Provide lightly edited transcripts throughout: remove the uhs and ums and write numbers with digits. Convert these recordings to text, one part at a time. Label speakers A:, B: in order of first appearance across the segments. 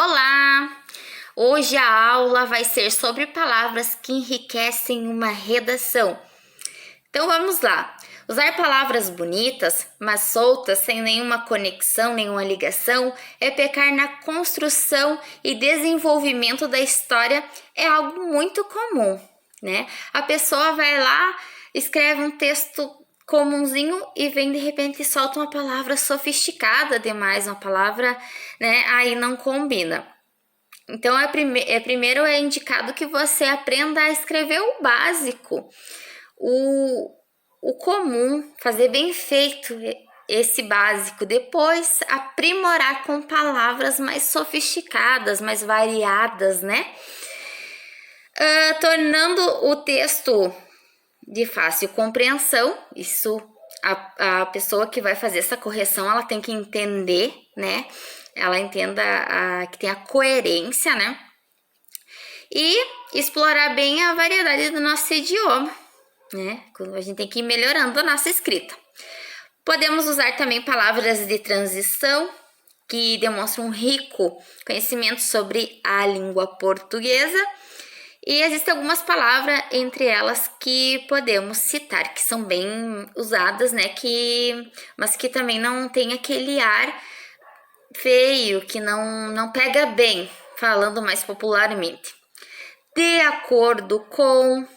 A: Olá! Hoje a aula vai ser sobre palavras que enriquecem uma redação. Então vamos lá. Usar palavras bonitas, mas soltas, sem nenhuma conexão, nenhuma ligação, é pecar na construção e desenvolvimento da história, é algo muito comum, né? A pessoa vai lá, escreve um texto comumzinho e vem de repente e solta uma palavra sofisticada demais, uma palavra, né? Aí não combina. Então, primeiro é indicado que você aprenda a escrever o básico, o comum, fazer bem feito esse básico. Depois, aprimorar com palavras mais sofisticadas, mais variadas, né? Tornando o texto de fácil compreensão. Isso, a pessoa que vai fazer essa correção, ela tem que entender, né? Ela entenda que tem a coerência, né? E explorar bem a variedade do nosso idioma, né? A gente tem que ir melhorando a nossa escrita. Podemos usar também palavras de transição que demonstram um rico conhecimento sobre a língua portuguesa. E existem algumas palavras entre elas que podemos citar, que são bem usadas, né? Mas que também não tem aquele ar feio, que não pega bem, falando mais popularmente. De acordo com,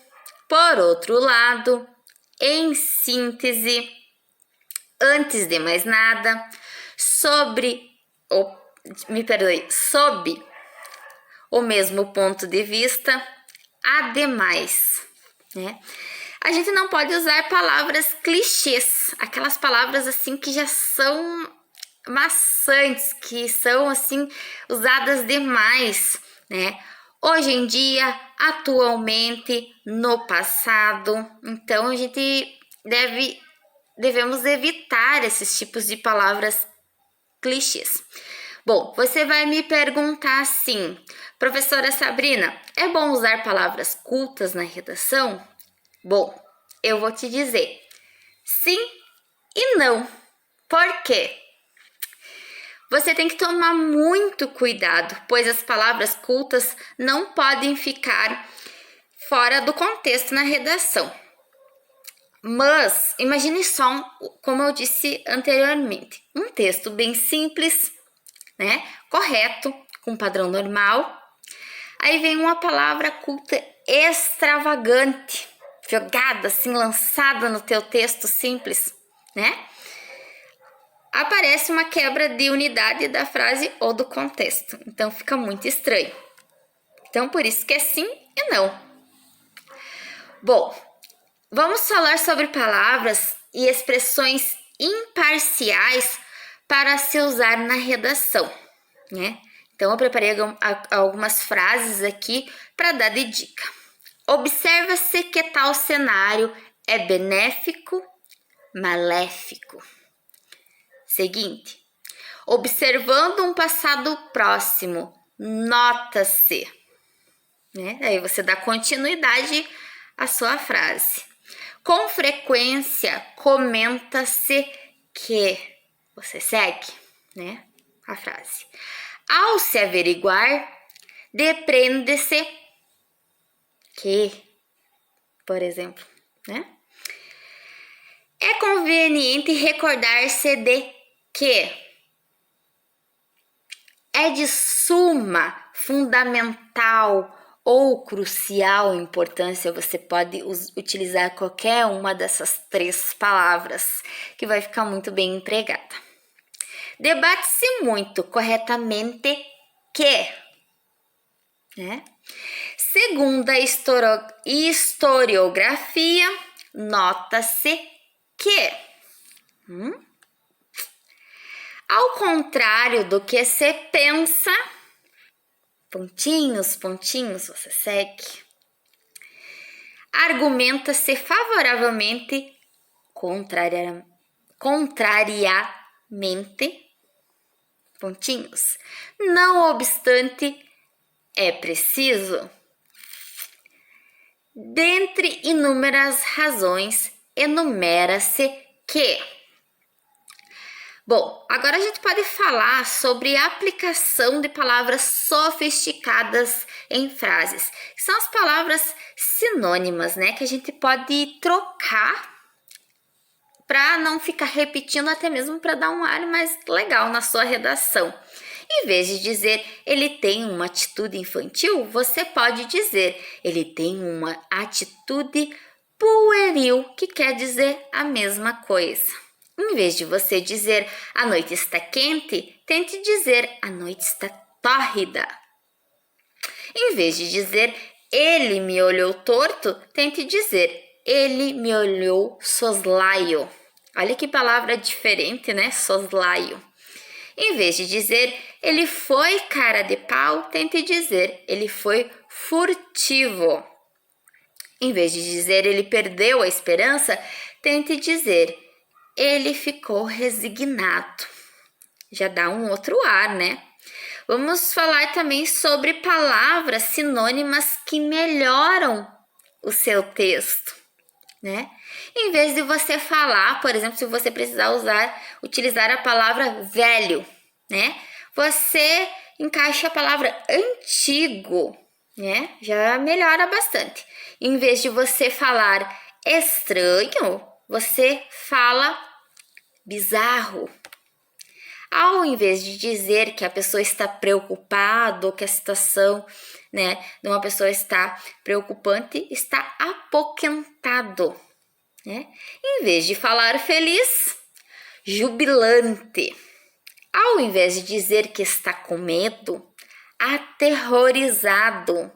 A: por outro lado, em síntese, antes de mais nada, sob o mesmo ponto de vista, ademais, né? A gente não pode usar palavras clichês, aquelas palavras assim que já são maçantes, que são assim usadas demais, né? Hoje em dia, atualmente, no passado. Então a gente devemos evitar esses tipos de palavras clichês. Bom, você vai me perguntar assim, professora Sabrina, é bom usar palavras cultas na redação? Bom, eu vou te dizer sim e não. Por quê? Você tem que tomar muito cuidado, pois as palavras cultas não podem ficar fora do contexto na redação. Mas imagine só, como eu disse anteriormente, um texto bem simples, né? Correto, com padrão normal. Aí vem uma palavra culta extravagante, jogada assim, lançada no teu texto simples, né? Aparece uma quebra de unidade da frase ou do contexto. Então fica muito estranho. Então por isso que é sim e não. Bom, vamos falar sobre palavras e expressões imparciais para se usar na redação, né? Então eu preparei algumas frases aqui para dar de dica. Observa-se que tal cenário é benéfico, maléfico. Seguinte, observando um passado próximo, nota-se, né? Aí você dá continuidade à sua frase. Com frequência, comenta-se que você segue, né? A frase. Ao se averiguar, depreende-se que, por exemplo, né? É conveniente recordar-se de que é de suma, fundamental ou crucial importância. Você pode utilizar qualquer uma dessas três palavras, que vai ficar muito bem empregada. Debate-se muito corretamente que, né? Segundo a historiografia, nota-se que ao contrário do que se pensa, pontinhos, pontinhos, você segue. Argumenta-se favoravelmente, contrariamente, pontinhos. Não obstante, é preciso, dentre inúmeras razões, enumera-se que Bom, agora a gente pode falar sobre a aplicação de palavras sofisticadas em frases. São as palavras sinônimas, né? Que a gente pode trocar para não ficar repetindo, até mesmo para dar um ar mais legal na sua redação. Em vez de dizer ele tem uma atitude infantil, você pode dizer ele tem uma atitude pueril, que quer dizer a mesma coisa. Em vez de você dizer a noite está quente, tente dizer a noite está tórrida. Em vez de dizer ele me olhou torto, tente dizer ele me olhou soslaio. Olha que palavra diferente, né? Soslaio. Em vez de dizer ele foi cara de pau, tente dizer ele foi furtivo. Em vez de dizer ele perdeu a esperança, tente dizer ele ficou resignado. Já dá um outro ar, né? Vamos falar também sobre palavras sinônimas que melhoram o seu texto, né? Em vez de você falar, por exemplo, se você precisar utilizar a palavra velho, né? Você encaixa a palavra antigo, né? Já melhora bastante. Em vez de você falar estranho, você fala bizarro. Ao invés de dizer que a pessoa está preocupada ou que a situação, né, de uma pessoa está preocupante, está apoquentado, né? Em vez de falar feliz, jubilante. Ao invés de dizer que está com medo, aterrorizado.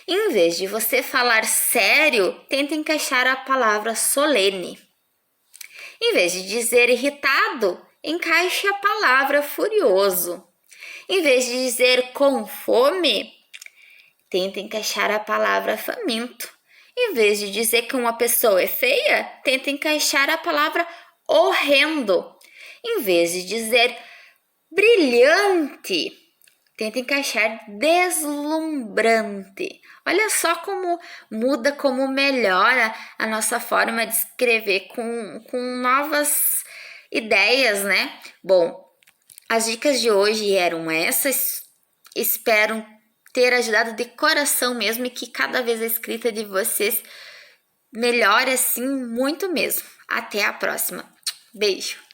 A: Em vez de você falar sério, tenta encaixar a palavra solene. Em vez de dizer irritado, encaixe a palavra furioso. Em vez de dizer com fome, tenta encaixar a palavra faminto. Em vez de dizer que uma pessoa é feia, tenta encaixar a palavra horrendo. Em vez de dizer brilhante, tenta encaixar deslumbrante. Olha só como muda, como melhora a nossa forma de escrever com novas ideias, né? Bom, as dicas de hoje eram essas. Espero ter ajudado de coração mesmo e que cada vez a escrita de vocês melhore assim muito mesmo. Até a próxima. Beijo!